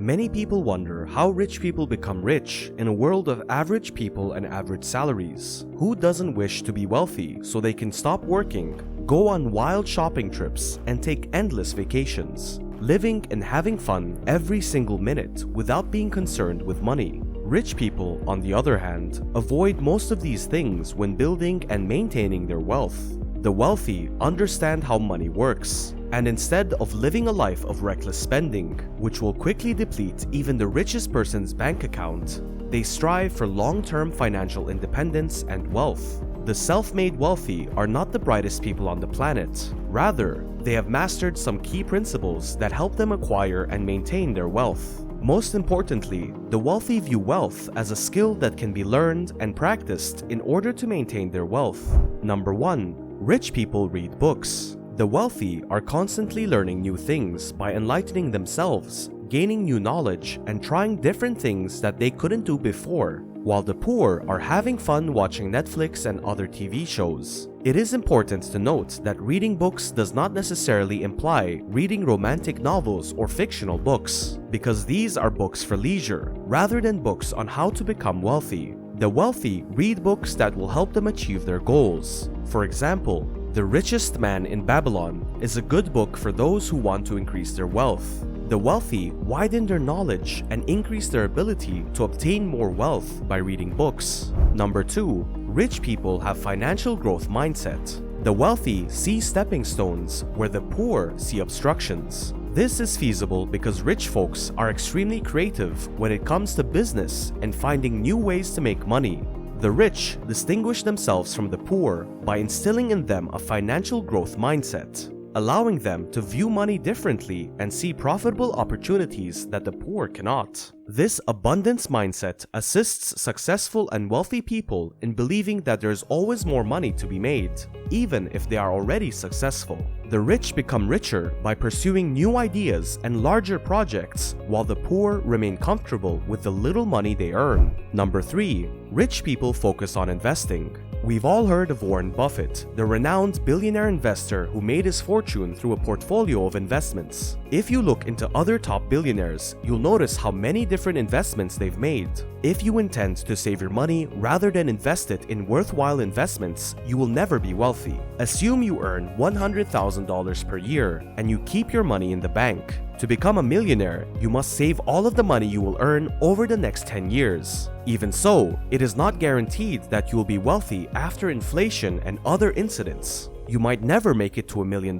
Many people wonder how rich people become rich in a world of average people and average salaries. Who doesn't wish to be wealthy so they can stop working, go on wild shopping trips, and take endless vacations, living and having fun every single minute without being concerned with money? Rich people, on the other hand, avoid most of these things when building and maintaining their wealth. The wealthy understand how money works, and instead of living a life of reckless spending, which will quickly deplete even the richest person's bank account, they strive for long-term financial independence and wealth. The self-made wealthy are not the brightest people on the planet. Rather, they have mastered some key principles that help them acquire and maintain their wealth. Most importantly, the wealthy view wealth as a skill that can be learned and practiced in order to maintain their wealth. Number 1. Rich people read books. The wealthy are constantly learning new things by enlightening themselves, gaining new knowledge, and trying different things that they couldn't do before, while the poor are having fun watching Netflix and other TV shows. It is important to note that reading books does not necessarily imply reading romantic novels or fictional books, because these are books for leisure, rather than books on how to become wealthy. The wealthy read books that will help them achieve their goals. For example, The Richest Man in Babylon is a good book for those who want to increase their wealth. The wealthy widen their knowledge and increase their ability to obtain more wealth by reading books. Number 2. Rich people have financial growth mindset. The wealthy see stepping stones where the poor see obstructions. This is feasible because rich folks are extremely creative when it comes to business and finding new ways to make money. The rich distinguish themselves from the poor by instilling in them a financial growth mindset, allowing them to view money differently and see profitable opportunities that the poor cannot. This abundance mindset assists successful and wealthy people in believing that there's always more money to be made, even if they are already successful. The rich become richer by pursuing new ideas and larger projects, while the poor remain comfortable with the little money they earn. Number 3. Rich people focus on investing. We've all heard of Warren Buffett, the renowned billionaire investor who made his fortune through a portfolio of investments. If you look into other top billionaires, you'll notice how many different investments they've made. If you intend to save your money rather than invest it in worthwhile investments, you will never be wealthy. Assume you earn $100,000 per year and you keep your money in the bank. To become a millionaire, you must save all of the money you will earn over the next 10 years. Even so, it is not guaranteed that you will be wealthy after inflation and other incidents. You might never make it to $1 million.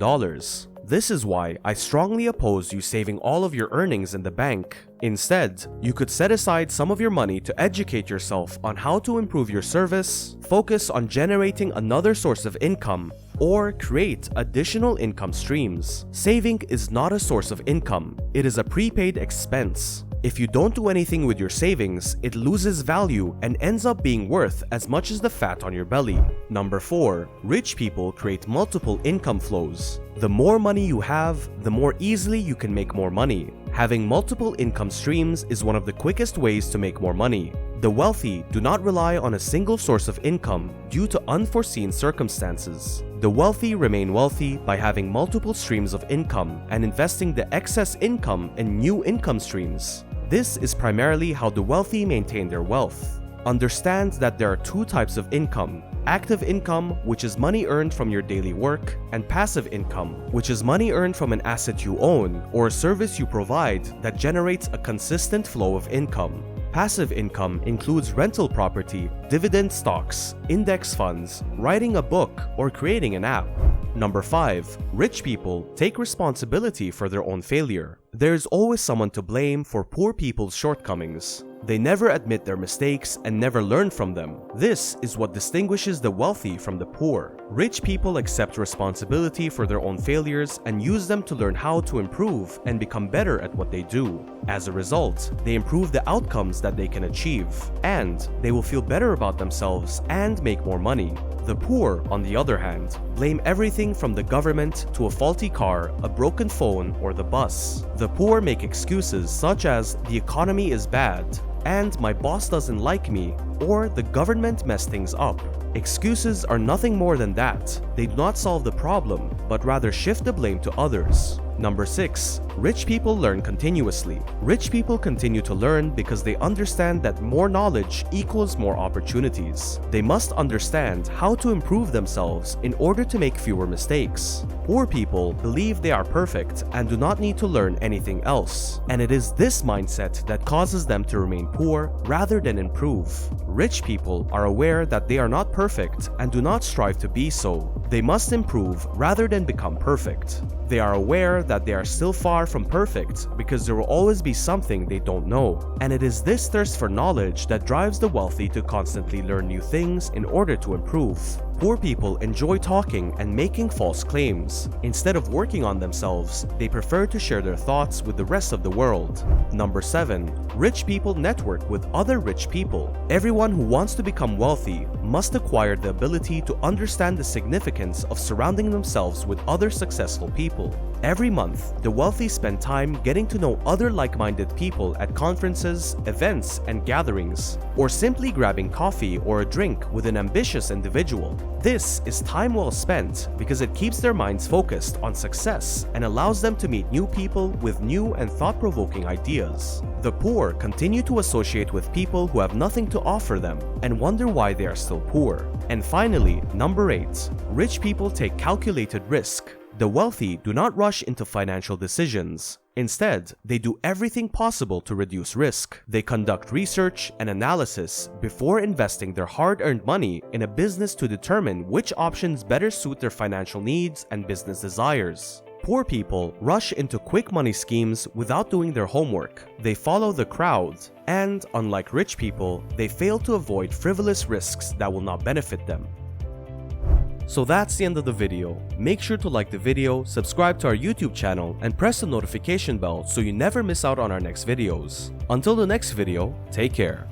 This is why I strongly oppose you saving all of your earnings in the bank. Instead, you could set aside some of your money to educate yourself on how to improve your service, focus on generating another source of income, or create additional income streams. Saving is not a source of income, it is a prepaid expense. If you don't do anything with your savings, it loses value and ends up being worth as much as the fat on your belly. Number 4. Rich people create multiple income flows. The more money you have, the more easily you can make more money. Having multiple income streams is one of the quickest ways to make more money. The wealthy do not rely on a single source of income due to unforeseen circumstances. The wealthy remain wealthy by having multiple streams of income and investing the excess income in new income streams. This is primarily how the wealthy maintain their wealth. Understand that there are 2 types of income: active income, which is money earned from your daily work, and passive income, which is money earned from an asset you own or a service you provide that generates a consistent flow of income. Passive income includes rental property, dividend stocks, index funds, writing a book, or creating an app. Number 5. Rich people take responsibility for their own failure. There is always someone to blame for poor people's shortcomings. They never admit their mistakes and never learn from them. This is what distinguishes the wealthy from the poor. Rich people accept responsibility for their own failures and use them to learn how to improve and become better at what they do. As a result, they improve the outcomes that they can achieve, and they will feel better about themselves and make more money. The poor, on the other hand, blame everything from the government to a faulty car, a broken phone, or the bus. The poor make excuses such as the economy is bad, and my boss doesn't like me, or the government messed things up. Excuses are nothing more than that. They do not solve the problem, but rather shift the blame to others. Number 6. Rich people learn continuously. Rich people continue to learn because they understand that more knowledge equals more opportunities. They must understand how to improve themselves in order to make fewer mistakes. Poor people believe they are perfect and do not need to learn anything else, and it is this mindset that causes them to remain poor rather than improve. Rich people are aware that they are not perfect and do not strive to be so. They must improve rather than become perfect. They are aware that they are still far from perfect because there will always be something they don't know, and it is this thirst for knowledge that drives the wealthy to constantly learn new things in order to improve. Poor people enjoy talking and making false claims. Instead of working on themselves, they prefer to share their thoughts with the rest of the world. Number 7. Rich people network with other rich people. Everyone who wants to become wealthy must acquire the ability to understand the significance of surrounding themselves with other successful people. Every month, the wealthy spend time getting to know other like-minded people at conferences, events, and gatherings, or simply grabbing coffee or a drink with an ambitious individual. This is time well spent because it keeps their minds focused on success and allows them to meet new people with new and thought-provoking ideas. The poor continue to associate with people who have nothing to offer them and wonder why they are still poor. And finally, number 8. Rich people take calculated risk. The wealthy do not rush into financial decisions. Instead, they do everything possible to reduce risk. They conduct research and analysis before investing their hard-earned money in a business to determine which options better suit their financial needs and business desires. Poor people rush into quick money schemes without doing their homework. They follow the crowd, and unlike rich people, they fail to avoid frivolous risks that will not benefit them. So that's the end of the video. Make sure to like the video, subscribe to our YouTube channel, and press the notification bell so you never miss out on our next videos. Until the next video, take care.